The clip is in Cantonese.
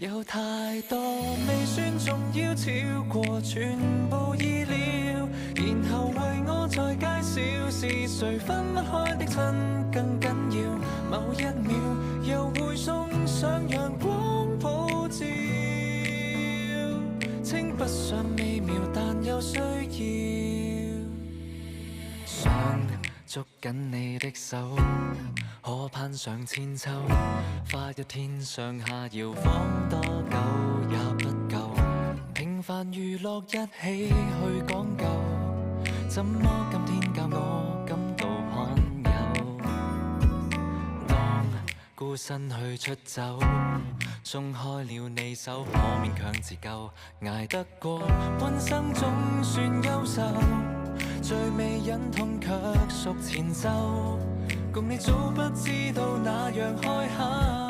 有太多未算重要，超過全部意料，然後為我再介紹是誰分不開的親更緊要。某一秒又會送上陽光普照，稱不上美妙，但有需要。想捉緊你的手，可攀上千秋，花一天上下搖晃多久也不夠。平凡娛樂一起去講究，怎麼今天教我感到罕有？當孤身去出走，鬆開了你手，可勉強自救，捱得過半生總算優秀。最未忍痛卻屬前奏，共你早不知道那樣開口。